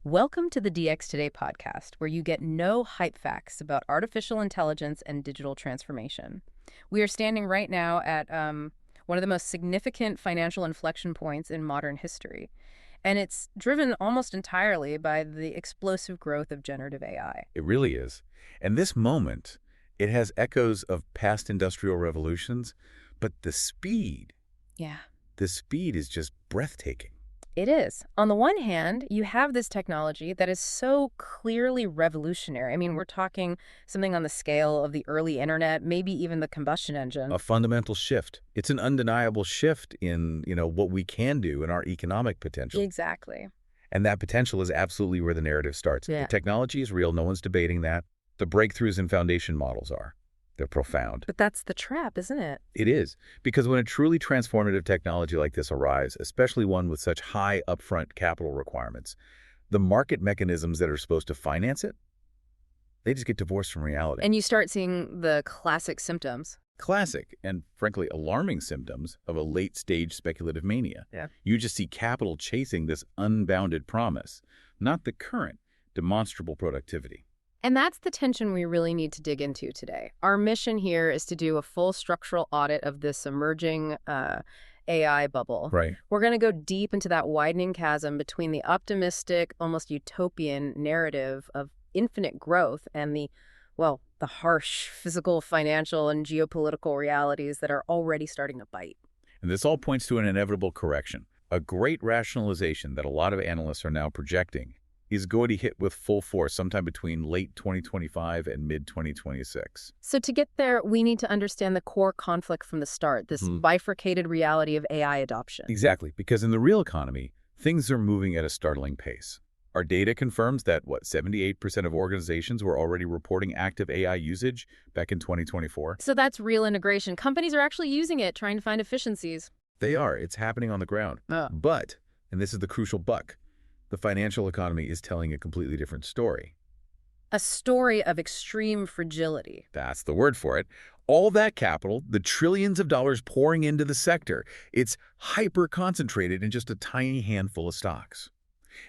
Welcome to the DX Today podcast, where you get no hype facts about artificial intelligence and digital transformation. We are standing right now at one of the most significant financial inflection points in modern history, and it's driven almost entirely by the explosive growth of generative AI. It really is. And this moment, it has echoes of past industrial revolutions, but Yeah. the speed is just breathtaking. It is. On the one hand, you have this technology that is so clearly revolutionary. I mean, we're talking something on the scale of the early internet, maybe even the combustion engine. A fundamental shift. It's an undeniable shift in, what we can do in our economic potential. Exactly. And that potential is absolutely where the narrative starts. Yeah. The technology is real. No one's debating that. The breakthroughs in foundation models are. They're profound. But that's the trap, isn't it? It is, because when a truly transformative technology like this arrives, especially one with such high upfront capital requirements, the market mechanisms that are supposed to finance it, they just get divorced from reality. And you start seeing the classic symptoms. Classic and, frankly, alarming symptoms of a late-stage speculative mania. Yeah. You just see capital chasing this unbounded promise, not the current demonstrable productivity. And that's the tension we really need to dig into today. Our mission here is to do a full structural audit of this emerging AI bubble. Right. We're going to go deep into that widening chasm between the optimistic, almost utopian narrative of infinite growth and the harsh physical, financial, and geopolitical realities that are already starting to bite. And this all points to an inevitable correction, a great rationalization that a lot of analysts are now projecting is going to hit with full force sometime between late 2025 and mid-2026. So to get there, we need to understand the core conflict from the start, this bifurcated reality of AI adoption. Exactly, because in the real economy, things are moving at a startling pace. Our data confirms that, 78% of organizations were already reporting active AI usage back in 2024. So that's real integration. Companies are actually using it, trying to find efficiencies. They are. It's happening on the ground. But, and this is the crucial but, the financial economy is telling a completely different story. A story of extreme fragility. That's the word for it. All that capital, the trillions of dollars pouring into the sector, it's hyper-concentrated in just a tiny handful of stocks.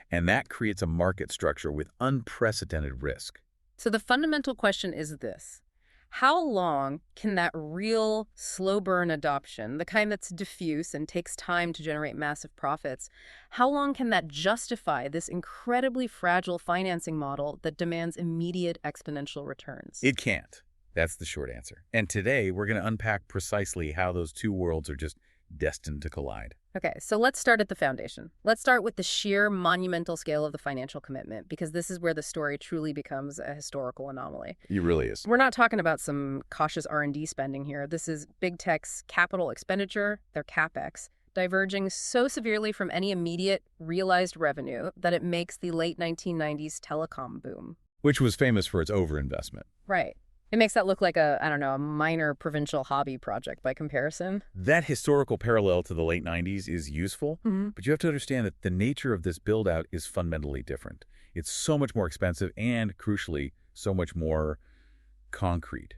And that creates a market structure with unprecedented risk. So the fundamental question is this. How long can that real slow burn adoption, the kind that's diffuse and takes time to generate massive profits, how long can that justify this incredibly fragile financing model that demands immediate exponential returns? It can't. That's the short answer. And today, we're going to unpack precisely how those two worlds are just destined to collide. Okay, so let's start at the foundation. Let's start with the sheer monumental scale of the financial commitment, because this is where the story truly becomes a historical anomaly. It really is. We're not talking about some cautious R&D spending here. This is big tech's capital expenditure, their CapEx, diverging so severely from any immediate realized revenue that it makes the late 1990s telecom boom. Which was famous for its overinvestment. Right. It makes that look like a minor provincial hobby project by comparison. That historical parallel to the late 90s is useful, but you have to understand that the nature of this build-out is fundamentally different. It's so much more expensive and, crucially, so much more concrete.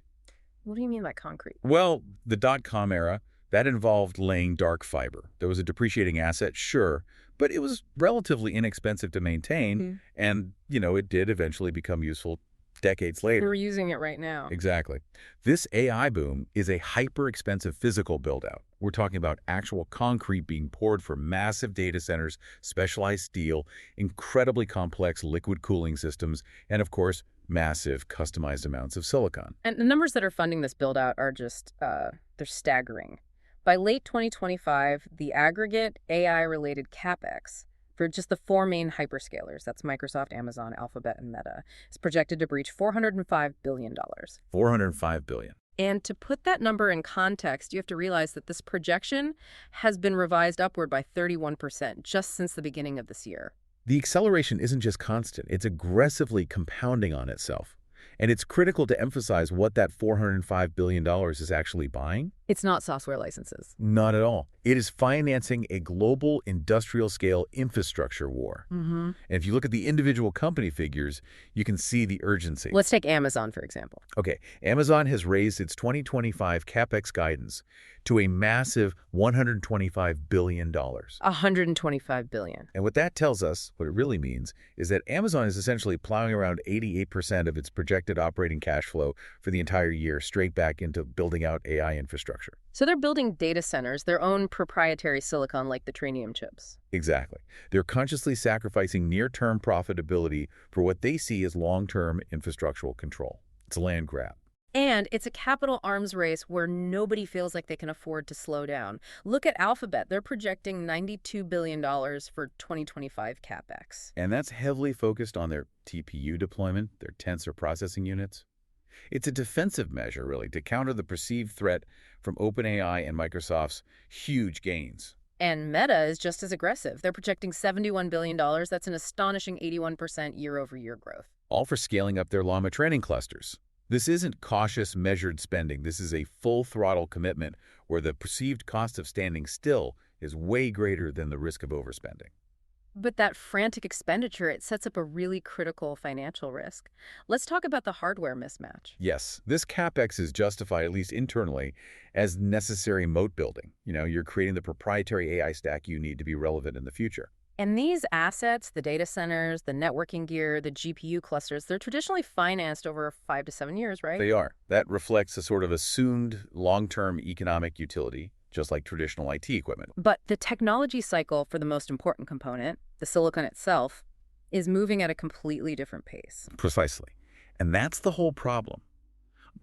What do you mean by concrete? Well, the dot-com era, that involved laying dark fiber. There was a depreciating asset, sure, but it was relatively inexpensive to maintain, and, it did eventually become useful decades later. We're using it right now. Exactly. This AI boom is a hyper-expensive physical build-out. We're talking about actual concrete being poured for massive data centers, specialized steel, incredibly complex liquid cooling systems, and of course, massive customized amounts of silicon. And the numbers that are funding this build-out are just, they're staggering. By late 2025, the aggregate AI-related CapEx for just the four main hyperscalers, that's Microsoft, Amazon, Alphabet, and Meta, is projected to breach $405 billion. $405 billion. And to put that number in context, you have to realize that this projection has been revised upward by 31% just since the beginning of this year. The acceleration isn't just constant, it's aggressively compounding on itself. And it's critical to emphasize what that $405 billion is actually buying. It's not software licenses. Not at all. It is financing a global industrial-scale infrastructure war. Mm-hmm. And if you look at the individual company figures, you can see the urgency. Let's take Amazon, for example. Okay, Amazon has raised its 2025 CapEx guidance to a massive $125 billion. $125 billion. And what that tells us, what it really means, is that Amazon is essentially plowing around 88% of its projected operating cash flow for the entire year straight back into building out AI infrastructure. So they're building data centers, their own proprietary silicon like the Trinium chips. Exactly. They're consciously sacrificing near-term profitability for what they see as long-term infrastructural control. It's a land grab. And it's a capital arms race where nobody feels like they can afford to slow down. Look at Alphabet. They're projecting $92 billion for 2025 CapEx. And that's heavily focused on their TPU deployment, their tensor processing units. It's a defensive measure, really, to counter the perceived threat from OpenAI and Microsoft's huge gains. And Meta is just as aggressive. They're projecting $71 billion. That's an astonishing 81% year-over-year growth. All for scaling up their Llama training clusters. This isn't cautious, measured spending. This is a full-throttle commitment where the perceived cost of standing still is way greater than the risk of overspending. But that frantic expenditure, it sets up a really critical financial risk. Let's talk about the hardware mismatch. Yes, this CapEx is justified, at least internally, as necessary moat building. You're creating the proprietary AI stack you need to be relevant in the future. And these assets, the data centers, the networking gear, the GPU clusters, they're traditionally financed over 5 to 7 years, right? They are. That reflects a sort of assumed long-term economic utility, just like traditional IT equipment. But the technology cycle for the most important component, the silicon itself, is moving at a completely different pace. Precisely. And that's the whole problem.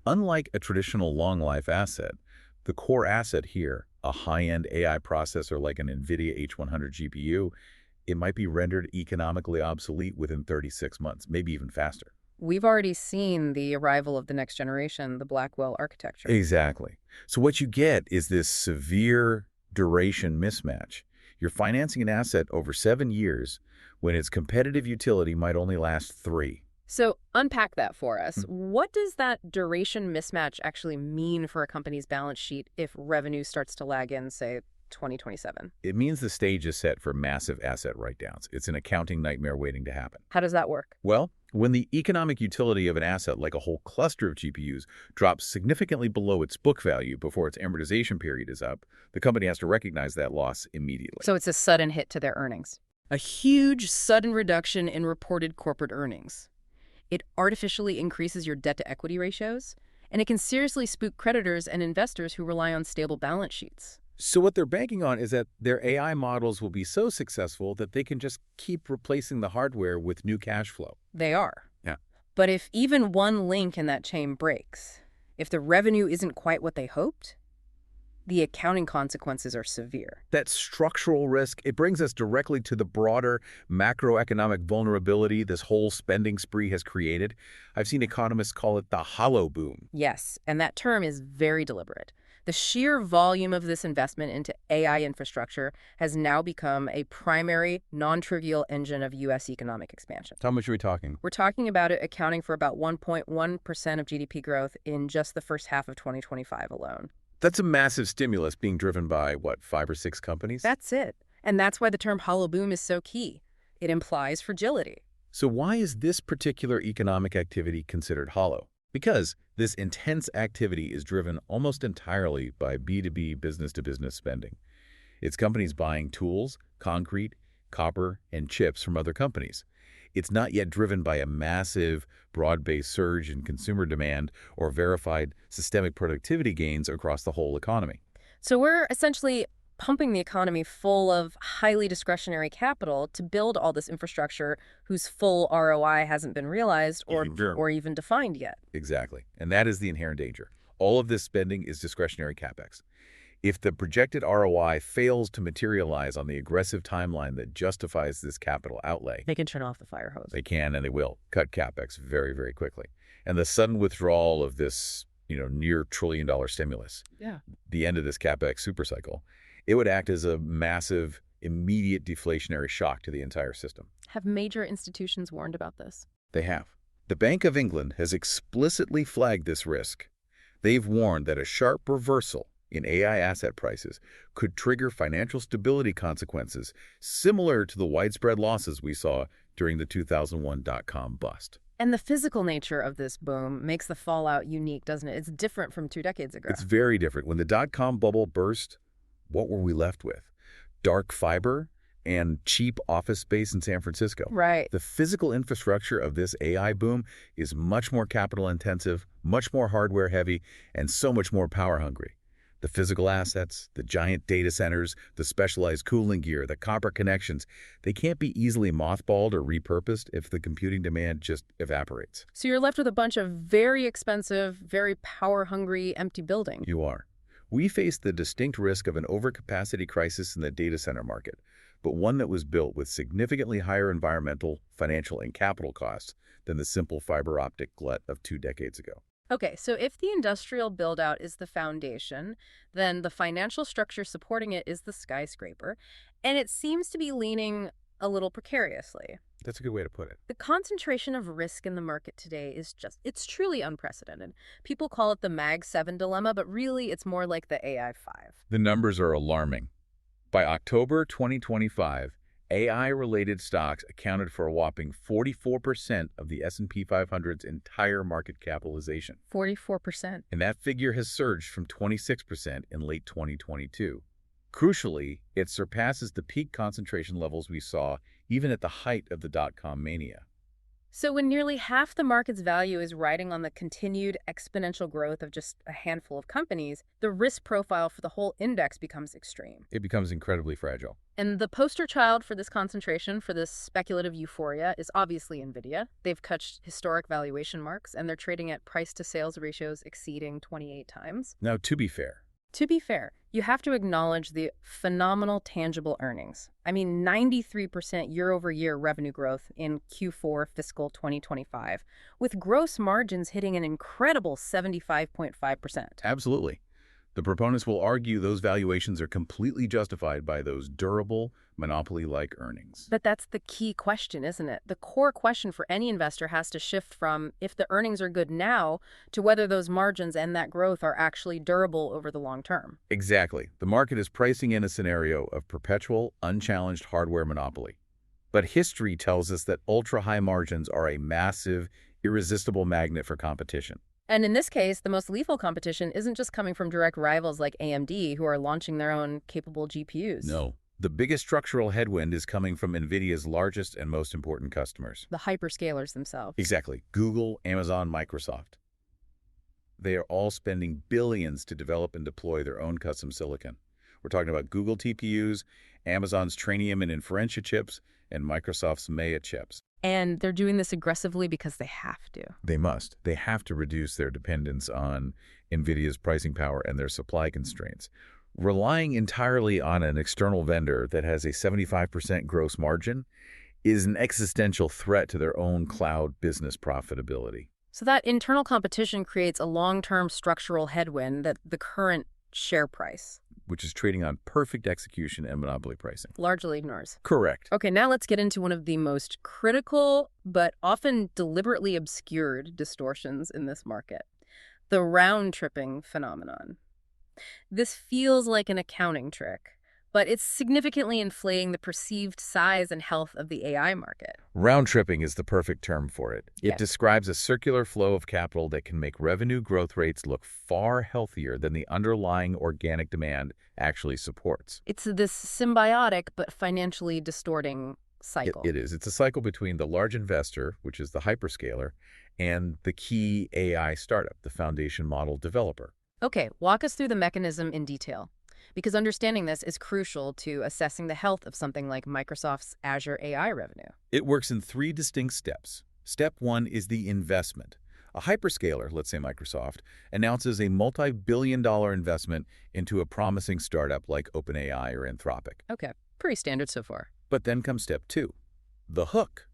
Unlike a traditional long-life asset, the core asset here, a high-end AI processor like an NVIDIA H100 GPU, it might be rendered economically obsolete within 36 months, maybe even faster. We've already seen the arrival of the next generation, the Blackwell architecture. Exactly. So what you get is this severe duration mismatch. You're financing an asset over 7 years when its competitive utility might only last 3. So unpack that for us. What does that duration mismatch actually mean for a company's balance sheet if revenue starts to lag in, say, 2027? It means the stage is set for massive asset write-downs. It's an accounting nightmare waiting to happen. How does that work? Well, when the economic utility of an asset like a whole cluster of GPUs drops significantly below its book value before its amortization period is up, the company has to recognize that loss immediately. So it's a sudden hit to their earnings. A huge sudden reduction in reported corporate earnings. It artificially increases your debt-to-equity ratios, and it can seriously spook creditors and investors who rely on stable balance sheets. So what they're banking on is that their AI models will be so successful that they can just keep replacing the hardware with new cash flow. They are. Yeah. But if even one link in that chain breaks, if the revenue isn't quite what they hoped, the accounting consequences are severe. That structural risk, it brings us directly to the broader macroeconomic vulnerability this whole spending spree has created. I've seen economists call it the hollow boom. Yes, and that term is very deliberate. The sheer volume of this investment into AI infrastructure has now become a primary, non-trivial engine of U.S. economic expansion. How much are we talking? We're talking about it accounting for about 1.1% of GDP growth in just the first half of 2025 alone. That's a massive stimulus being driven by, what, 5 or 6 companies? That's it. And that's why the term hollow boom is so key. It implies fragility. So why is this particular economic activity considered hollow? Because this intense activity is driven almost entirely by B2B business-to-business spending. It's companies buying tools, concrete, copper, and chips from other companies. It's not yet driven by a massive, broad-based surge in consumer demand or verified systemic productivity gains across the whole economy. So we're essentially pumping the economy full of highly discretionary capital to build all this infrastructure whose full ROI hasn't been realized or even defined yet. Exactly. And that is the inherent danger. All of this spending is discretionary CapEx. If the projected ROI fails to materialize on the aggressive timeline that justifies this capital outlay, They can turn off the fire hose. they can and they will cut CapEx very, very quickly. And the sudden withdrawal of this, near trillion-dollar stimulus, the end of this CapEx supercycle, it would act as a massive, immediate deflationary shock to the entire system. Have major institutions warned about this? They have. The Bank of England has explicitly flagged this risk. They've warned that a sharp reversal in AI asset prices could trigger financial stability consequences similar to the widespread losses we saw during the 2001 dot-com bust. And the physical nature of this boom makes the fallout unique, doesn't it? It's different from 2 decades ago. It's very different. When the dot-com bubble burst, what were we left with? Dark fiber and cheap office space in San Francisco. Right. The physical infrastructure of this AI boom is much more capital intensive, much more hardware heavy, and so much more power hungry. The physical assets, the giant data centers, the specialized cooling gear, the copper connections, they can't be easily mothballed or repurposed if the computing demand just evaporates. So you're left with a bunch of very expensive, very power-hungry, empty buildings. You are. We face the distinct risk of an overcapacity crisis in the data center market, but one that was built with significantly higher environmental, financial, and capital costs than the simple fiber optic glut of 2 decades ago. Okay, so if the industrial build-out is the foundation, then the financial structure supporting it is the skyscraper, and it seems to be leaning a little precariously. That's a good way to put it. The concentration of risk in the market today is it's truly unprecedented. People call it the Mag 7 dilemma, but really it's more like the AI 5. The numbers are alarming. By October 2025, AI-related stocks accounted for a whopping 44% of the S&P 500's entire market capitalization. 44%. And that figure has surged from 26% in late 2022. Crucially, it surpasses the peak concentration levels we saw even at the height of the dot-com mania. So when nearly half the market's value is riding on the continued exponential growth of just a handful of companies, the risk profile for the whole index becomes extreme. It becomes incredibly fragile. And the poster child for this concentration, for this speculative euphoria, is obviously NVIDIA. They've touched historic valuation marks, and they're trading at price-to-sales ratios exceeding 28 times. Now, to be fair, you have to acknowledge the phenomenal tangible earnings. I mean, 93% year-over-year revenue growth in Q4 fiscal 2025, with gross margins hitting an incredible 75.5%. absolutely. The proponents will argue those valuations are completely justified by those durable, monopoly-like earnings. But that's the key question, isn't it? The core question for any investor has to shift from if the earnings are good now to whether those margins and that growth are actually durable over the long term. Exactly. The market is pricing in a scenario of perpetual, unchallenged hardware monopoly. But history tells us that ultra-high margins are a massive, irresistible magnet for competition. And in this case, the most lethal competition isn't just coming from direct rivals like AMD, who are launching their own capable GPUs. No. The biggest structural headwind is coming from NVIDIA's largest and most important customers. The hyperscalers themselves. Exactly. Google, Amazon, Microsoft. They are all spending billions to develop and deploy their own custom silicon. We're talking about Google TPUs, Amazon's Trainium and Inferentia chips, and Microsoft's Maya chips. And they're doing this aggressively because they have to. They must. They have to reduce their dependence on NVIDIA's pricing power and their supply constraints. Relying entirely on an external vendor that has a 75% gross margin is an existential threat to their own cloud business profitability. So that internal competition creates a long-term structural headwind that the current share price which is trading on perfect execution and monopoly pricing. largely ignores. Correct. Okay, now let's get into one of the most critical but often deliberately obscured distortions in this market, the round-tripping phenomenon. This feels like an accounting trick, but it's significantly inflating the perceived size and health of the AI market. Round tripping is the perfect term for it. It Yes. describes a circular flow of capital that can make revenue growth rates look far healthier than the underlying organic demand actually supports. It's this symbiotic but financially distorting cycle. It is. It's a cycle between the large investor, which is the hyperscaler, and the key AI startup, the foundation model developer. Okay, walk us through the mechanism in detail, because understanding this is crucial to assessing the health of something like Microsoft's Azure AI revenue. It works in 3 distinct steps. Step 1 is the investment. A hyperscaler, let's say Microsoft, announces a multi-billion-dollar investment into a promising startup like OpenAI or Anthropic. Okay, pretty standard so far. But then comes step 2, the hook.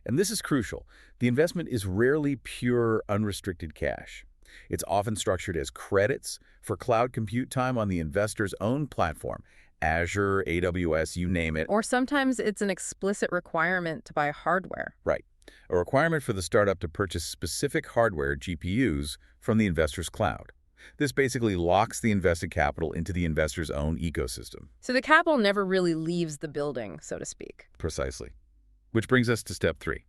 And this is crucial. The investment is rarely pure, unrestricted cash. It's often structured as credits for cloud compute time on the investor's own platform, Azure, AWS, you name it. Or sometimes it's an explicit requirement to buy hardware. Right. A requirement for the startup to purchase specific hardware, GPUs, from the investor's cloud. This basically locks the invested capital into the investor's own ecosystem. So the capital never really leaves the building, so to speak. Precisely. Which brings us to step 3.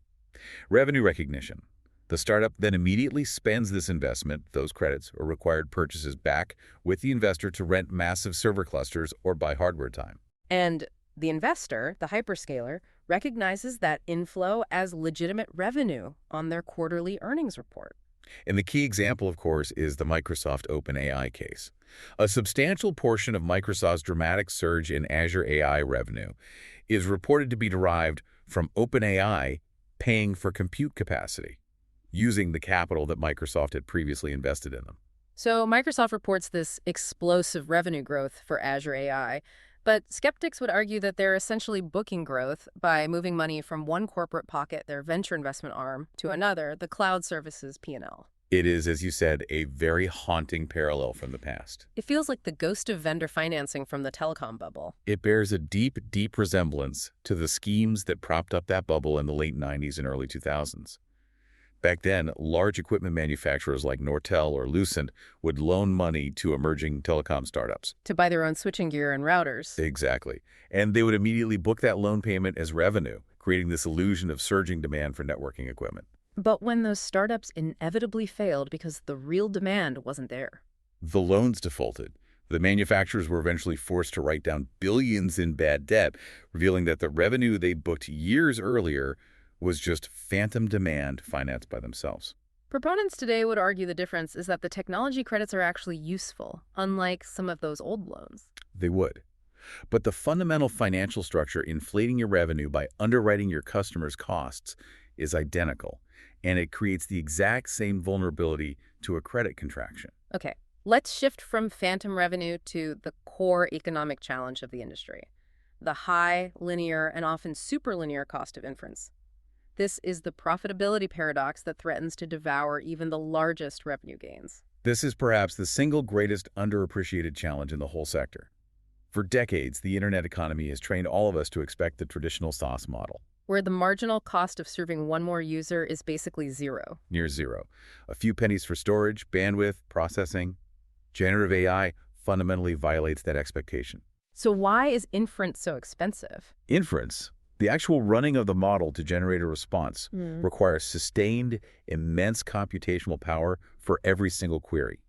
Revenue recognition. The startup then immediately spends this investment, those credits, or required purchases back with the investor to rent massive server clusters or buy hardware time. And the investor, the hyperscaler, recognizes that inflow as legitimate revenue on their quarterly earnings report. And the key example, of course, is the Microsoft OpenAI case. A substantial portion of Microsoft's dramatic surge in Azure AI revenue is reported to be derived from OpenAI paying for compute capacity, using the capital that Microsoft had previously invested in them. So Microsoft reports this explosive revenue growth for Azure AI, but skeptics would argue that they're essentially booking growth by moving money from one corporate pocket, their venture investment arm, to another, the cloud services P&L. It is, as you said, a very haunting parallel from the past. It feels like the ghost of vendor financing from the telecom bubble. It bears a deep, deep resemblance to the schemes that propped up that bubble in the late 90s and early 2000s. Back then, large equipment manufacturers like Nortel or Lucent would loan money to emerging telecom startups. To buy their own switching gear and routers. Exactly. And they would immediately book that loan payment as revenue, creating this illusion of surging demand for networking equipment. But when those startups inevitably failed because the real demand wasn't there. The loans defaulted. The manufacturers were eventually forced to write down billions in bad debt, revealing that the revenue they booked years earlier was just phantom demand financed by themselves. Proponents today would argue the difference is that the technology credits are actually useful, unlike some of those old loans. They would. But the fundamental financial structure inflating your revenue by underwriting your customers' costs is identical, and it creates the exact same vulnerability to a credit contraction. Okay, let's shift from phantom revenue to the core economic challenge of the industry, the high, linear, and often superlinear cost of inference. This is the profitability paradox that threatens to devour even the largest revenue gains. This is perhaps the single greatest underappreciated challenge in the whole sector. For decades, the internet economy has trained all of us to expect the traditional SaaS model. Where the marginal cost of serving one more user is basically zero. Near zero. A few pennies for storage, bandwidth, processing. Generative AI fundamentally violates that expectation. So why is inference so expensive? Inference, the actual running of the model to generate a response, requires sustained, immense computational power for every single query.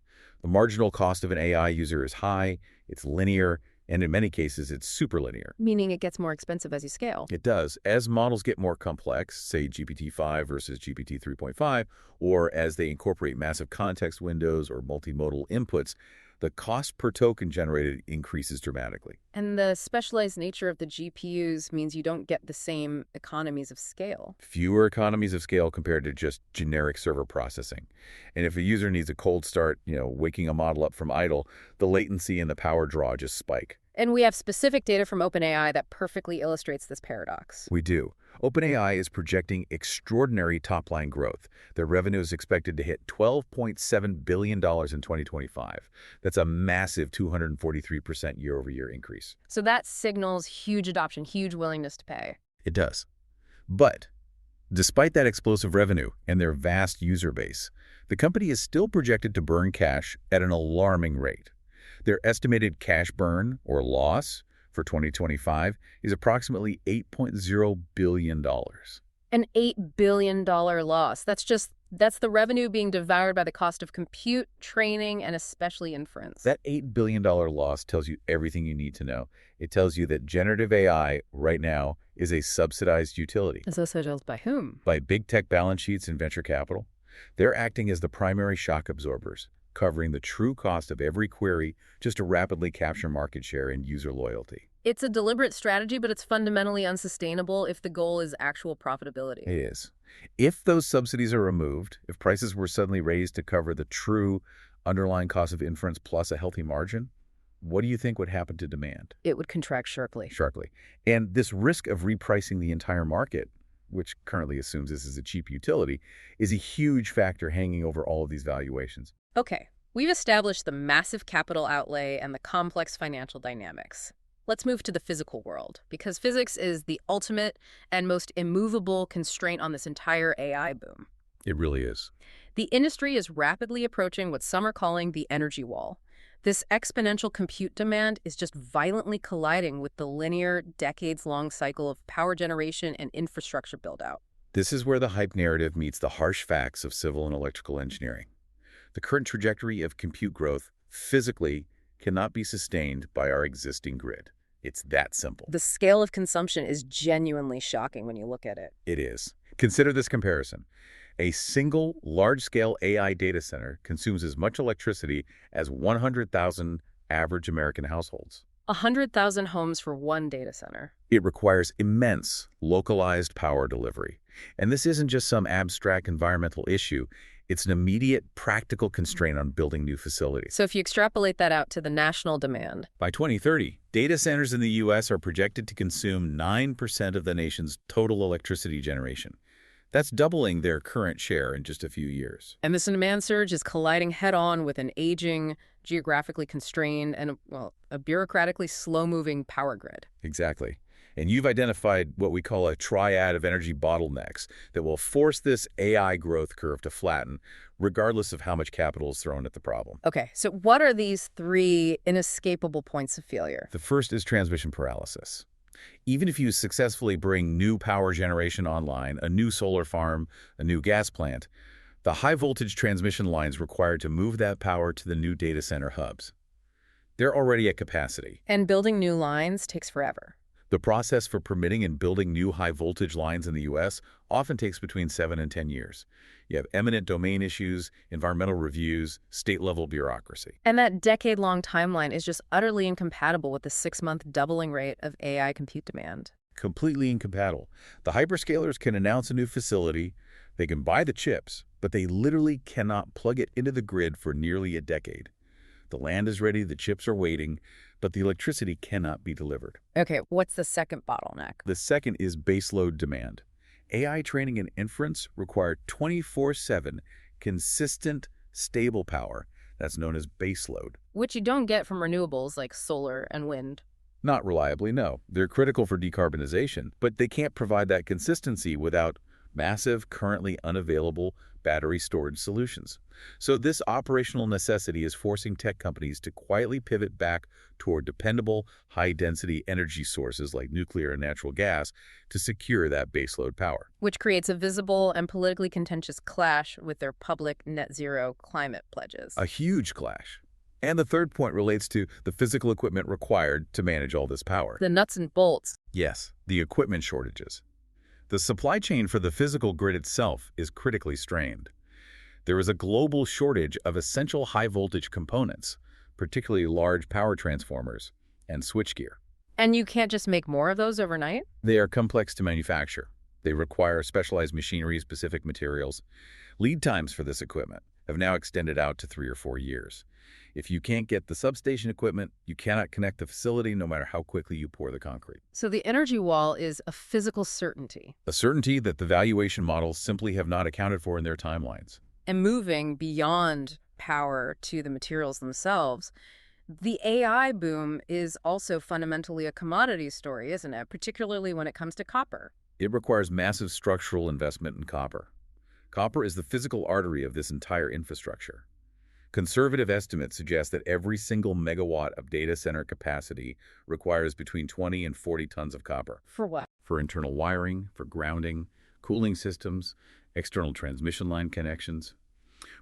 The marginal cost of an AI user is high, it's linear, and in many cases, it's superlinear. Meaning it gets more expensive as you scale. It does. As models get more complex, say GPT-5 versus GPT 3.5, or as they incorporate massive context windows or multimodal inputs, the cost per token generated increases dramatically. And the specialized nature of the GPUs means you don't get the same economies of scale. Fewer economies of scale compared to just generic server processing. And if a user needs a cold start, waking a model up from idle, the latency and the power draw just spike. And we have specific data from OpenAI that perfectly illustrates this paradox. We do. OpenAI is projecting extraordinary top-line growth. Their revenue is expected to hit $12.7 billion in 2025. That's a massive 243% year-over-year increase. So that signals huge adoption, huge willingness to pay. It does. But despite that explosive revenue and their vast user base, the company is still projected to burn cash at an alarming rate. Their estimated cash burn, or loss, for 2025 is approximately $8.0 billion. An $8 billion loss. That's the revenue being devoured by the cost of compute, training, and especially inference. That $8 billion loss tells you everything you need to know. It tells you that generative AI right now is a subsidized utility. Subsidized by whom? By big tech balance sheets and venture capital. They're acting as the primary shock absorbers, covering the true cost of every query just to rapidly capture market share and user loyalty. It's a deliberate strategy, but it's fundamentally unsustainable if the goal is actual profitability. It is. If those subsidies are removed, if prices were suddenly raised to cover the true underlying cost of inference plus a healthy margin, what do you think would happen to demand? It would contract sharply. Sharply. And this risk of repricing the entire market, which currently assumes this is a cheap utility, is a huge factor hanging over all of these valuations. Okay, we've established the massive capital outlay and the complex financial dynamics. Let's move to the physical world, because physics is the ultimate and most immovable constraint on this entire AI boom. It really is. The industry is rapidly approaching what some are calling the energy wall. This exponential compute demand is just violently colliding with the linear, decades-long cycle of power generation and infrastructure build-out. This is where the hype narrative meets the harsh facts of civil and electrical engineering. The current trajectory of compute growth physically cannot be sustained by our existing grid. It's that simple. The scale of consumption is genuinely shocking when you look at it. It is. Consider this comparison. A single large-scale AI data center consumes as much electricity as 100,000 average American households. 100,000 homes for one data center. It requires immense localized power delivery. And this isn't just some abstract environmental issue. It's an immediate practical constraint on building new facilities. So if you extrapolate that out to the national demand. By 2030, data centers in the U.S. are projected to consume 9% of the nation's total electricity generation. That's doubling their current share in just a few years. And this demand surge is colliding head-on with an aging, geographically constrained, and, well, a bureaucratically slow-moving power grid. Exactly. And you've identified what we call a triad of energy bottlenecks that will force this AI growth curve to flatten, regardless of how much capital is thrown at the problem. Okay, so what are these three inescapable points of failure? The first is transmission paralysis. Even if you successfully bring new power generation online, a new solar farm, a new gas plant, the high-voltage transmission lines required to move that power to the new data center hubs, they're already at capacity. And building new lines takes forever. The process for permitting and building new high-voltage lines in the U.S. often takes between 7 and 10 years. You have eminent domain issues, environmental reviews, state-level bureaucracy. And that decade-long timeline is just utterly incompatible with the 6-month doubling rate of AI compute demand. Completely incompatible. The hyperscalers can announce a new facility, they can buy the chips, but they literally cannot plug it into the grid for nearly a decade. The land is ready, the chips are waiting, but the electricity cannot be delivered. Okay, what's the second bottleneck? The second is baseload demand. AI training and inference require 24/7 consistent, stable power. That's known as baseload. Which you don't get from renewables like solar and wind. Not reliably, no. They're critical for decarbonization, but they can't provide that consistency without massive, currently unavailable battery storage solutions. So this operational necessity is forcing tech companies to quietly pivot back toward dependable, high-density energy sources like nuclear and natural gas to secure that baseload power. Which creates a visible and politically contentious clash with their public net zero climate pledges. A huge clash. And the third point relates to the physical equipment required to manage all this power. The nuts and bolts. Yes, the equipment shortages. The supply chain for the physical grid itself is critically strained. There is a global shortage of essential high-voltage components, particularly large power transformers and switchgear. And you can't just make more of those overnight? They are complex to manufacture. They require specialized machinery, specific materials. Lead times for this equipment have now extended out to 3 or 4 years. If you can't get the substation equipment, you cannot connect the facility no matter how quickly you pour the concrete. So the energy wall is a physical certainty. A certainty that the valuation models simply have not accounted for in their timelines. And moving beyond power to the materials themselves, the AI boom is also fundamentally a commodity story, isn't it? Particularly when it comes to copper. It requires massive structural investment in copper. Copper is the physical artery of this entire infrastructure. Conservative estimates suggest that every single megawatt of data center capacity requires between 20 and 40 tons of copper. For what? For internal wiring, for grounding, cooling systems, external transmission line connections.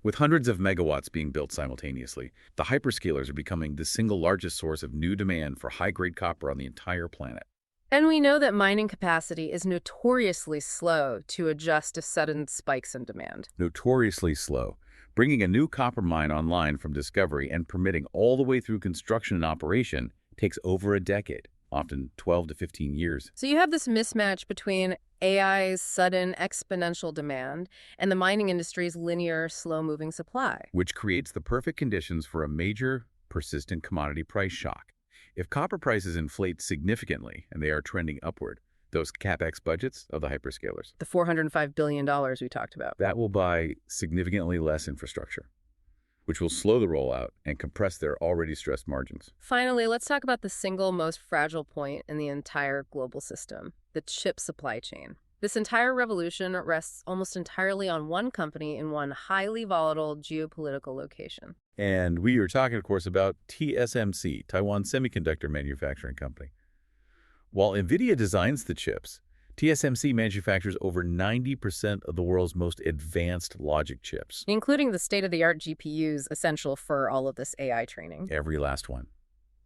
With hundreds of megawatts being built simultaneously, the hyperscalers are becoming the single largest source of new demand for high-grade copper on the entire planet. And we know that mining capacity is notoriously slow to adjust to sudden spikes in demand. Notoriously slow. Bringing a new copper mine online from discovery and permitting all the way through construction and operation takes over a decade, often 12 to 15 years. So you have this mismatch between AI's sudden exponential demand and the mining industry's linear, slow-moving supply. Which creates the perfect conditions for a major, persistent commodity price shock. If copper prices inflate significantly, and they are trending upward, those CapEx budgets of the hyperscalers, The $405 billion we talked about. that will buy significantly less infrastructure, which will slow the rollout and compress their already stressed margins. Finally, let's talk about the single most fragile point in the entire global system, the chip supply chain. This entire revolution rests almost entirely on one company in one highly volatile geopolitical location. And we are talking, of course, about TSMC, Taiwan Semiconductor Manufacturing Company. While NVIDIA designs the chips, TSMC manufactures over 90% of the world's most advanced logic chips. Including the state-of-the-art GPUs essential for all of this AI training. Every last one.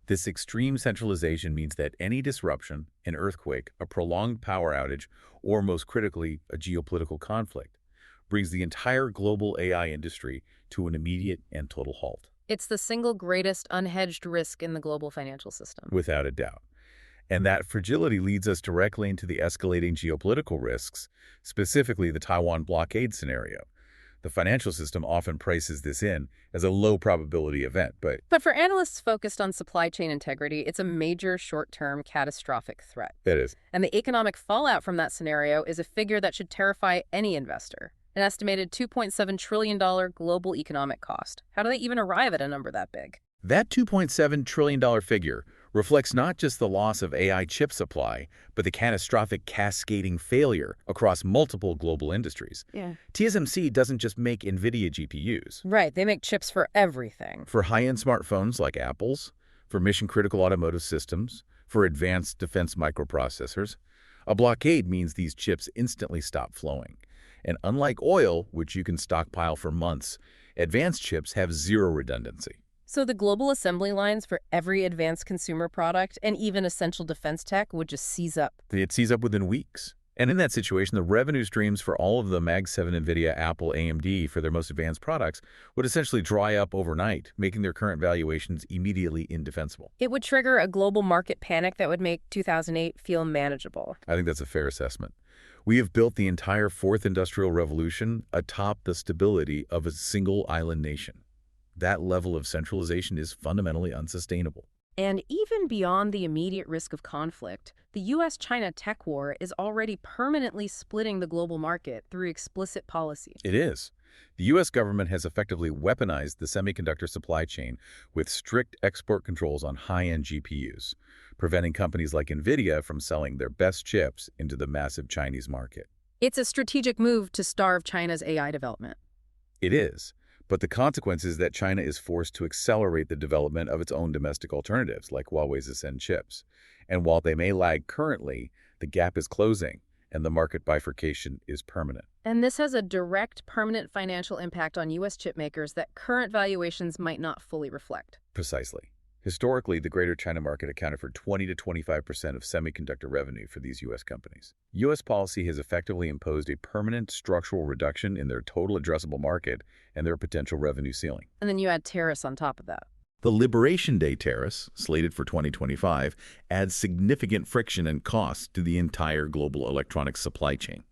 This extreme centralization means that any disruption, an earthquake, a prolonged power outage, or most critically, a geopolitical conflict, brings the entire global AI industry to an immediate and total halt. It's the single greatest unhedged risk in the global financial system. Without a doubt. And that fragility leads us directly into the escalating geopolitical risks, specifically the Taiwan blockade scenario. The financial system often prices this in as a low-probability event, But for analysts focused on supply chain integrity, it's a major short-term catastrophic threat. it is. And the economic fallout from that scenario is a figure that should terrify any investor. An estimated $2.7 trillion global economic cost. How do they even arrive at a number that big? That $2.7 trillion figure reflects not just the loss of AI chip supply, but the catastrophic cascading failure across multiple global industries. Yeah. TSMC doesn't just make NVIDIA GPUs. Right, they make chips for everything. For high-end smartphones like Apple's, for mission-critical automotive systems, for advanced defense microprocessors, a blockade means these chips instantly stop flowing. And unlike oil, which you can stockpile for months, advanced chips have zero redundancy. So the global assembly lines for every advanced consumer product and even essential defense tech would just seize up. It seizes up within weeks. And in that situation, the revenue streams for all of the Mag 7, NVIDIA, Apple, AMD for their most advanced products would essentially dry up overnight, making their current valuations immediately indefensible. It would trigger a global market panic that would make 2008 feel manageable. I think that's a fair assessment. We have built the entire fourth industrial revolution atop the stability of a single island nation. That level of centralization is fundamentally unsustainable. And even beyond the immediate risk of conflict, the U.S.-China tech war is already permanently splitting the global market through explicit policy. It is. The U.S. government has effectively weaponized the semiconductor supply chain with strict export controls on high-end GPUs, preventing companies like NVIDIA from selling their best chips into the massive Chinese market. It's a strategic move to starve China's AI development. It is. But the consequence is that China is forced to accelerate the development of its own domestic alternatives, like Huawei's Ascend chips. And while they may lag currently, the gap is closing, and the market bifurcation is permanent. And this has a direct, permanent financial impact on U.S. chip makers that current valuations might not fully reflect. Precisely. Historically, the Greater China market accounted for 20 to 25% of semiconductor revenue for these U.S. companies. U.S. policy has effectively imposed a permanent structural reduction in their total addressable market and their potential revenue ceiling. And then you add tariffs on top of that. The Liberation Day tariffs, slated for 2025, adds significant friction and costs to the entire global electronics supply chain.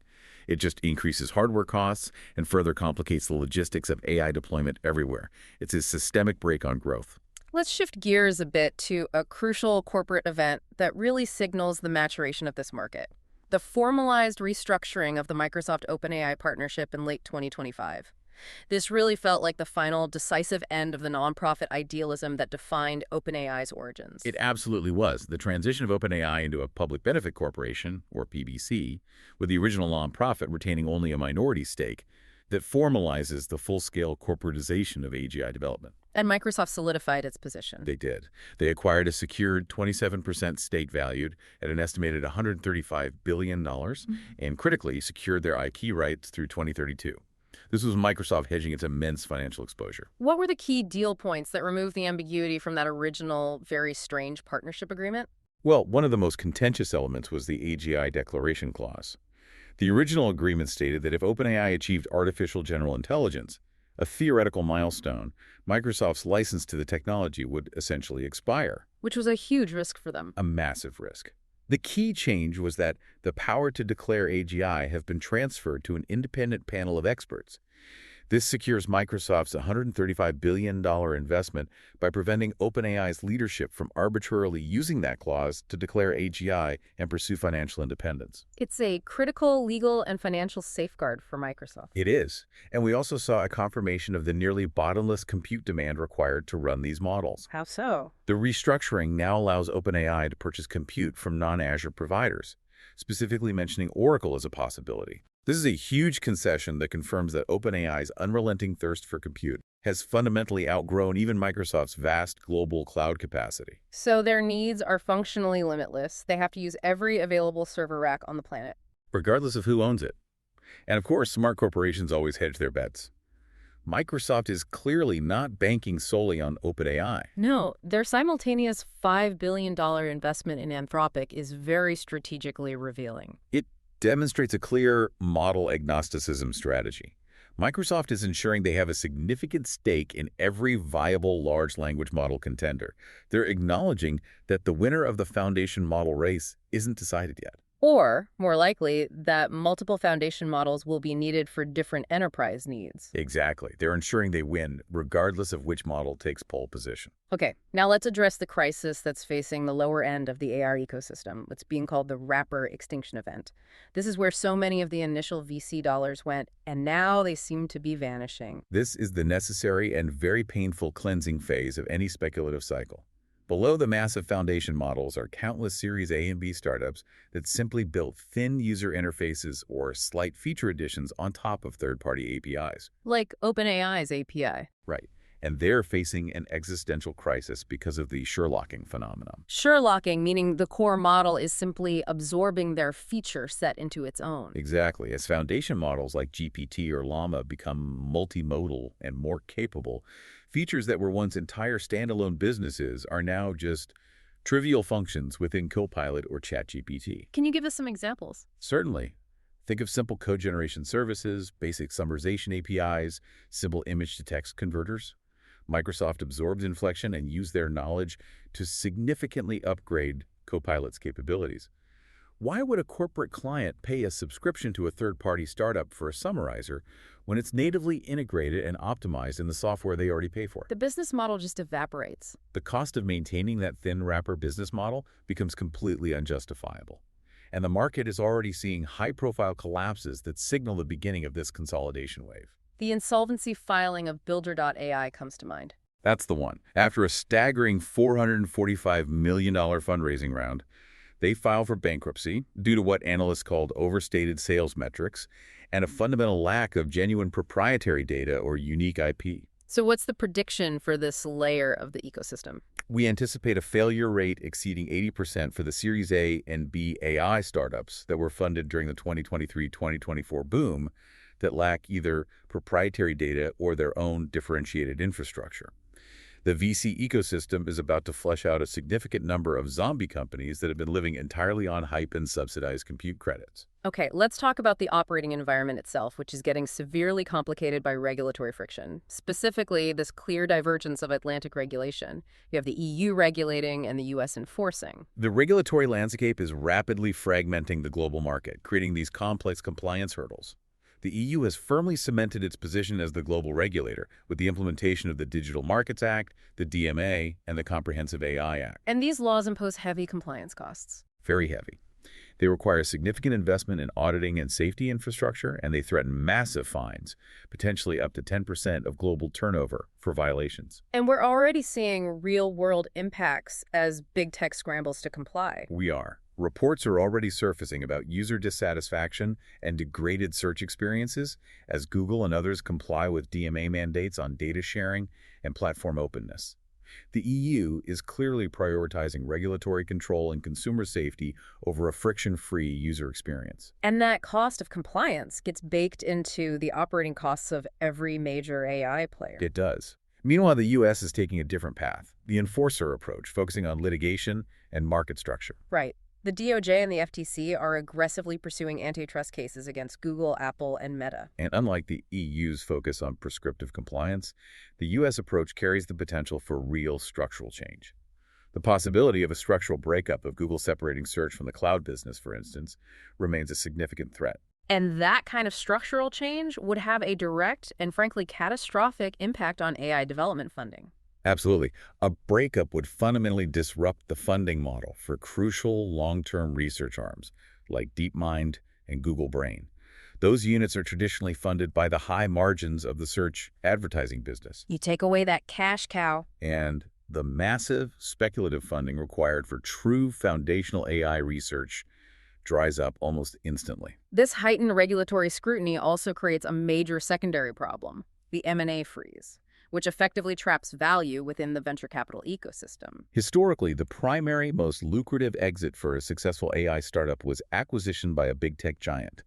It just increases hardware costs and further complicates the logistics of AI deployment everywhere. It's a systemic brake on growth. Let's shift gears a bit to a crucial corporate event that really signals the maturation of this market. The formalized restructuring of the Microsoft OpenAI partnership in late 2025. This really felt like the final decisive end of the nonprofit idealism that defined OpenAI's origins. It absolutely was. The transition of OpenAI into a public benefit corporation, or PBC, with the original nonprofit retaining only a minority stake, that formalizes the full-scale corporatization of AGI development. And Microsoft solidified its position. They did. They acquired a secured 27% stake valued at an estimated $135 billion, and critically secured their IP rights through 2032. This was Microsoft hedging its immense financial exposure. What were the key deal points that removed the ambiguity from that original, very strange partnership agreement? Well, one of the most contentious elements was the AGI declaration clause. The original agreement stated that if OpenAI achieved artificial general intelligence, a theoretical milestone, Microsoft's license to the technology would essentially expire. Which was a huge risk for them. A massive risk. The key change was that the power to declare AGI have been transferred to an independent panel of experts. This secures Microsoft's $135 billion investment by preventing OpenAI's leadership from arbitrarily using that clause to declare AGI and pursue financial independence. It's a critical legal and financial safeguard for Microsoft. It is. And we also saw a confirmation of the nearly bottomless compute demand required to run these models. How so? The restructuring now allows OpenAI to purchase compute from non-Azure providers. specifically mentioning Oracle as a possibility. This is a huge concession that confirms that OpenAI's unrelenting thirst for compute has fundamentally outgrown even Microsoft's vast global cloud capacity. So their needs are functionally limitless. They have to use every available server rack on the planet. Regardless of who owns it. And of course, smart corporations always hedge their bets. Microsoft is clearly not banking solely on OpenAI. No, their simultaneous $5 billion investment in Anthropic is very strategically revealing. It demonstrates a clear model agnosticism strategy. Microsoft is ensuring they have a significant stake in every viable large language model contender. They're acknowledging that the winner of the foundation model race isn't decided yet. Or, more likely, that multiple foundation models will be needed for different enterprise needs. Exactly. They're ensuring they win, regardless of which model takes pole position. Okay, now let's address the crisis that's facing the lower end of the AR ecosystem. It's being called the wrapper extinction event. This is where so many of the initial VC dollars went, and now they seem to be vanishing. This is the necessary and very painful cleansing phase of any speculative cycle. Below the massive foundation models are countless Series A and B startups that simply built thin user interfaces or slight feature additions on top of third-party APIs. Like OpenAI's API. Right. And they're facing an existential crisis because of the Sherlocking phenomenon. Sherlocking, meaning the core model is simply absorbing their feature set into its own. Exactly. As foundation models like GPT or Llama become multimodal and more capable, features that were once entire standalone businesses are now just trivial functions within Copilot or ChatGPT. Can you give us some examples? Certainly. Think of simple code generation services, basic summarization APIs, simple image-to-text converters. Microsoft absorbed Inflection and used their knowledge to significantly upgrade Copilot's capabilities. Why would a corporate client pay a subscription to a third-party startup for a summarizer when it's natively integrated and optimized in the software they already pay for? The business model just evaporates. The cost of maintaining that thin wrapper business model becomes completely unjustifiable. And the market is already seeing high-profile collapses that signal the beginning of this consolidation wave. The insolvency filing of Builder.ai comes to mind. That's the one. After a staggering $445 million fundraising round, they filed for bankruptcy due to what analysts called overstated sales metrics and a fundamental lack of genuine proprietary data or unique IP. So what's the prediction for this layer of the ecosystem? We anticipate a failure rate exceeding 80% for the Series A and B AI startups that were funded during the 2023-2024 boom that lack either proprietary data or their own differentiated infrastructure. The VC ecosystem is about to flesh out a significant number of zombie companies that have been living entirely on hype and subsidized compute credits. Okay, let's talk about the operating environment itself, which is getting severely complicated by regulatory friction. Specifically, this clear divergence of Atlantic regulation. You have the EU regulating and the US enforcing. The regulatory landscape is rapidly fragmenting the global market, creating these complex compliance hurdles. The EU has firmly cemented its position as the global regulator with the implementation of the Digital Markets Act, the DMA, and the Comprehensive AI Act. And these laws impose heavy compliance costs. Very heavy. They require significant investment in auditing and safety infrastructure, and they threaten massive fines, potentially up to 10% of global turnover for violations. And we're already seeing real-world impacts as big tech scrambles to comply. We are. Reports are already surfacing about user dissatisfaction and degraded search experiences as Google and others comply with DMA mandates on data sharing and platform openness. The EU is clearly prioritizing regulatory control and consumer safety over a friction-free user experience. And that cost of compliance gets baked into the operating costs of every major AI player. It does. Meanwhile, the U.S. is taking a different path, the enforcer approach, focusing on litigation and market structure. Right. The DOJ and the FTC are aggressively pursuing antitrust cases against Google, Apple, and Meta. And unlike the EU's focus on prescriptive compliance, the U.S. approach carries the potential for real structural change. The possibility of a structural breakup of Google separating search from the cloud business, for instance, remains a significant threat. And that kind of structural change would have a direct and frankly catastrophic impact on AI development funding. Absolutely. A breakup would fundamentally disrupt the funding model for crucial long-term research arms like DeepMind and Google Brain. Those units are traditionally funded by the high margins of the search advertising business. You take away that cash cow. And the massive speculative funding required for true foundational AI research dries up almost instantly. This heightened regulatory scrutiny also creates a major secondary problem, the M&A freeze, which effectively traps value within the venture capital ecosystem. Historically, the primary, most lucrative exit for a successful AI startup was acquisition by a big tech giant.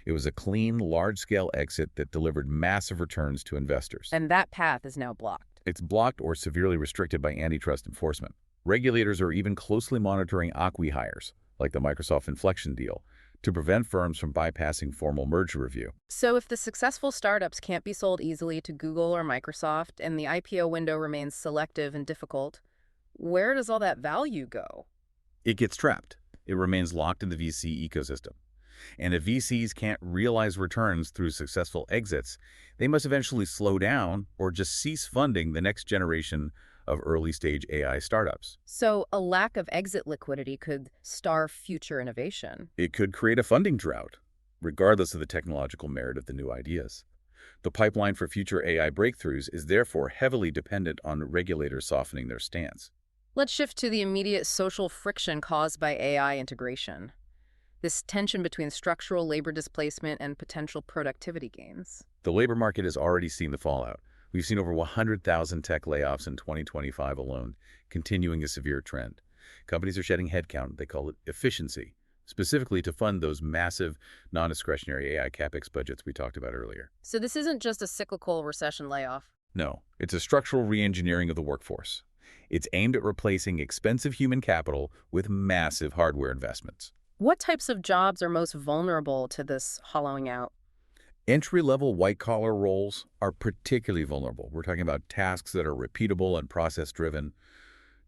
It was a clean, large-scale exit that delivered massive returns to investors. And that path is now blocked. It's blocked or severely restricted by antitrust enforcement. Regulators are even closely monitoring acqui-hires, like the Microsoft Inflection deal, to prevent firms from bypassing formal merger review. So if the successful startups can't be sold easily to Google or Microsoft and the IPO window remains selective and difficult, where does all that value go? It gets trapped. It remains locked in the VC ecosystem. And if VCs can't realize returns through successful exits, they must eventually slow down or just cease funding the next generation of early-stage AI startups. So a lack of exit liquidity could starve future innovation. It could create a funding drought, regardless of the technological merit of the new ideas. The pipeline for future AI breakthroughs is therefore heavily dependent on regulators softening their stance. Let's shift to the immediate social friction caused by AI integration. This tension between structural labor displacement and potential productivity gains. The labor market has already seen the fallout. We've seen over 100,000 tech layoffs in 2025 alone, continuing a severe trend. Companies are shedding headcount, they call it efficiency, specifically to fund those massive non-discretionary AI CapEx budgets we talked about earlier. So this isn't just a cyclical recession layoff. No, it's a structural re-engineering of the workforce. It's aimed at replacing expensive human capital with massive hardware investments. What types of jobs are most vulnerable to this hollowing out? Entry-level white-collar roles are particularly vulnerable. We're talking about tasks that are repeatable and process-driven.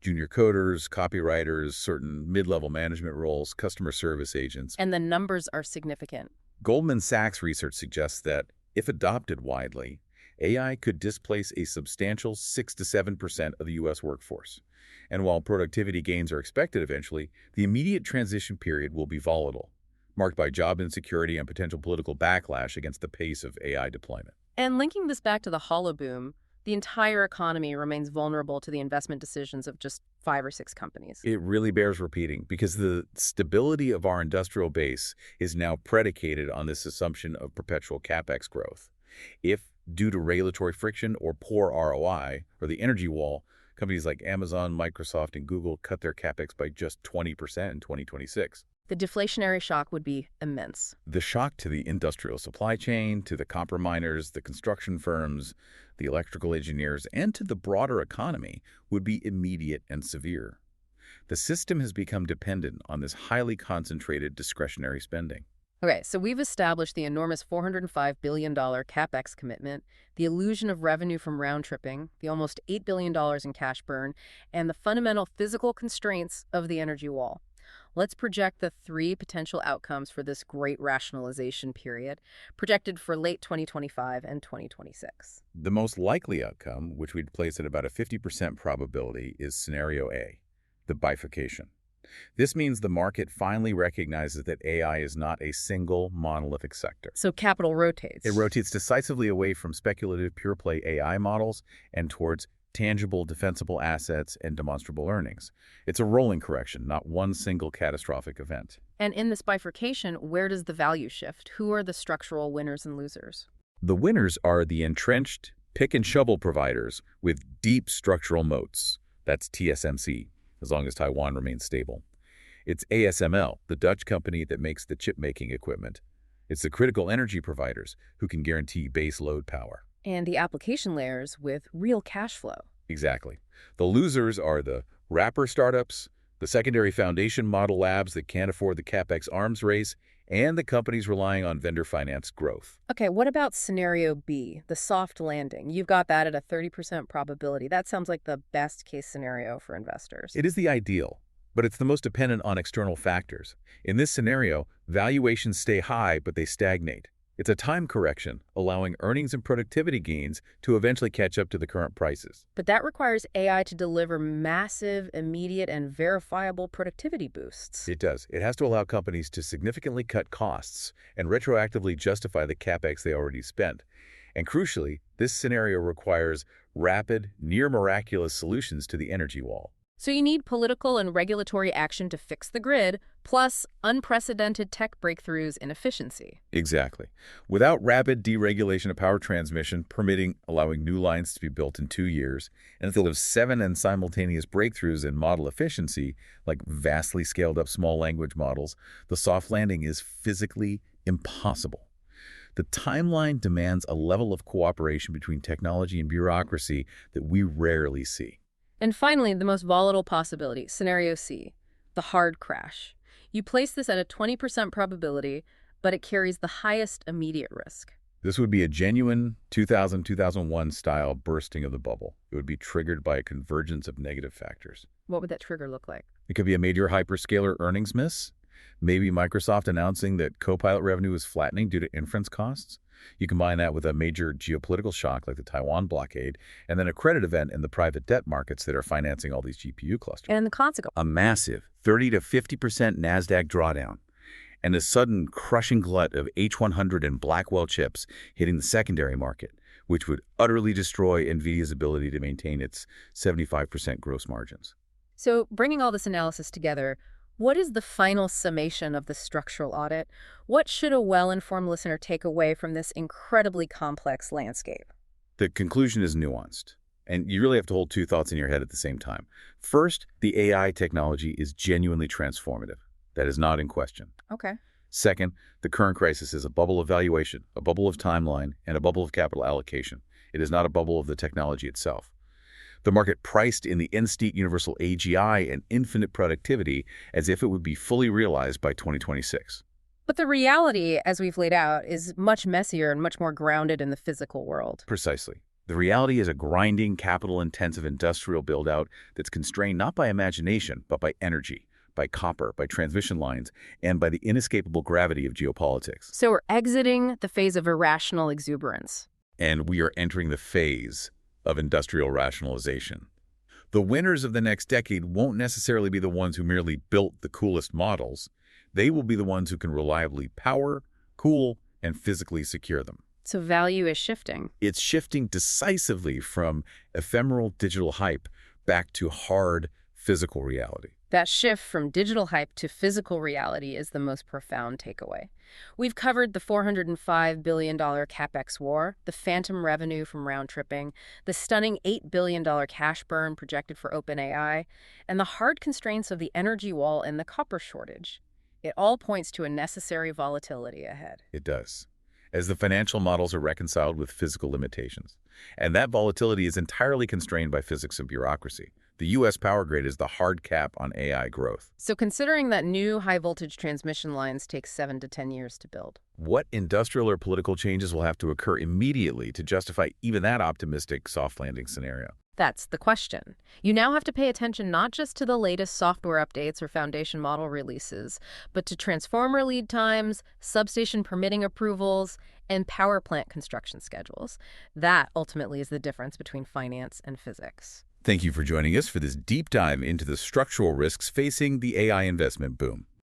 Junior coders, copywriters, certain mid-level management roles, customer service agents. And the numbers are significant. Goldman Sachs research suggests that, if adopted widely, AI could displace a substantial 6 to 7% of the U.S. workforce. And while productivity gains are expected eventually, the immediate transition period will be volatile, marked by job insecurity and potential political backlash against the pace of AI deployment. And linking this back to the hollow boom, the entire economy remains vulnerable to the investment decisions of just 5 or 6 companies. It really bears repeating because the stability of our industrial base is now predicated on this assumption of perpetual CapEx growth. If, due to regulatory friction or poor ROI, or the energy wall, companies like Amazon, Microsoft, and Google cut their CapEx by just 20% in 2026. The deflationary shock would be immense. The shock to the industrial supply chain, to the copper miners, the construction firms, the electrical engineers, and to the broader economy would be immediate and severe. The system has become dependent on this highly concentrated discretionary spending. Okay, so we've established the enormous $405 billion CapEx commitment, the illusion of revenue from round-tripping, the almost $8 billion in cash burn, and the fundamental physical constraints of the energy wall. Let's project the 3 potential outcomes for this great rationalization period, projected for late 2025 and 2026. The most likely outcome, which we'd place at about a 50% probability, is scenario A, the bifurcation. This means the market finally recognizes that AI is not a single monolithic sector. So capital rotates. It rotates decisively away from speculative pure-play AI models and towards tangible, defensible assets and demonstrable earnings. It's a rolling correction, not one single catastrophic event. And in this bifurcation, where does the value shift? Who are the structural winners and losers? The winners are the entrenched pick-and-shovel providers with deep structural moats. That's TSMC, as long as Taiwan remains stable. It's ASML, the Dutch company that makes the chip-making equipment. It's the critical energy providers who can guarantee base load power. And the application layers with real cash flow. Exactly. The losers are the wrapper startups, the secondary foundation model labs that can't afford the CapEx arms race, and the companies relying on vendor-financed growth. Okay, what about scenario B, the soft landing? You've got that at a 30% probability. That sounds like the best-case scenario for investors. It is the ideal, but it's the most dependent on external factors. In this scenario, valuations stay high, but they stagnate. It's a time correction, allowing earnings and productivity gains to eventually catch up to the current prices. But that requires AI to deliver massive, immediate, and verifiable productivity boosts. It does. It has to allow companies to significantly cut costs and retroactively justify the CapEx they already spent. And crucially, this scenario requires rapid, near-miraculous solutions to the energy wall. So you need political and regulatory action to fix the grid, plus unprecedented tech breakthroughs in efficiency. Exactly. Without rapid deregulation of power transmission, permitting allowing new lines to be built in 2 years, and instead of 7 and simultaneous breakthroughs in model efficiency, like vastly scaled-up small language models, the soft landing is physically impossible. The timeline demands a level of cooperation between technology and bureaucracy that we rarely see. And finally, the most volatile possibility, scenario C, the hard crash. You place this at a 20% probability, but it carries the highest immediate risk. This would be a genuine 2000-2001 style bursting of the bubble. It would be triggered by a convergence of negative factors. What would that trigger look like? It could be a major hyperscaler earnings miss, maybe Microsoft announcing that Copilot revenue is flattening due to inference costs. You combine that with a major geopolitical shock like the Taiwan blockade, and then a credit event in the private debt markets that are financing all these GPU clusters. And the consequence? A massive 30 to 50% NASDAQ drawdown, and a sudden crushing glut of H100 and Blackwell chips hitting the secondary market, which would utterly destroy NVIDIA's ability to maintain its 75% gross margins. So bringing all this analysis together, what is the final summation of the structural audit? What should a well-informed listener take away from this incredibly complex landscape? The conclusion is nuanced, and you really have to hold two thoughts in your head at the same time. First, the AI technology is genuinely transformative. That is not in question. Okay. Second, the current crisis is a bubble of valuation, a bubble of timeline, and a bubble of capital allocation. It is not a bubble of the technology itself. The market priced in the end-state universal AGI and infinite productivity as if it would be fully realized by 2026. But the reality, as we've laid out, is much messier and much more grounded in the physical world. Precisely. The reality is a grinding, capital-intensive industrial build-out that's constrained not by imagination, but by energy, by copper, by transmission lines, and by the inescapable gravity of geopolitics. So we're exiting the phase of irrational exuberance. And we are entering the phase of industrial rationalization. The winners of the next decade won't necessarily be the ones who merely built the coolest models. They will be the ones who can reliably power, cool, and physically secure them. So value is shifting. It's shifting decisively from ephemeral digital hype back to hard physical reality. That shift from digital hype to physical reality is the most profound takeaway. We've covered the $405 billion CapEx war, the phantom revenue from round-tripping, the stunning $8 billion cash burn projected for OpenAI, and the hard constraints of the energy wall and the copper shortage. It all points to a necessary volatility ahead. It does, as the financial models are reconciled with physical limitations. And that volatility is entirely constrained by physics and bureaucracy. The U.S. power grid is the hard cap on AI growth. So considering that new high-voltage transmission lines take 7 to 10 years to build, what industrial or political changes will have to occur immediately to justify even that optimistic soft landing scenario? that's the question. You now have to pay attention not just to the latest software updates or foundation model releases, but to transformer lead times, substation permitting approvals, and power plant construction schedules. That ultimately is the difference between finance and physics. Thank you for joining us for this deep dive into the structural risks facing the AI investment boom.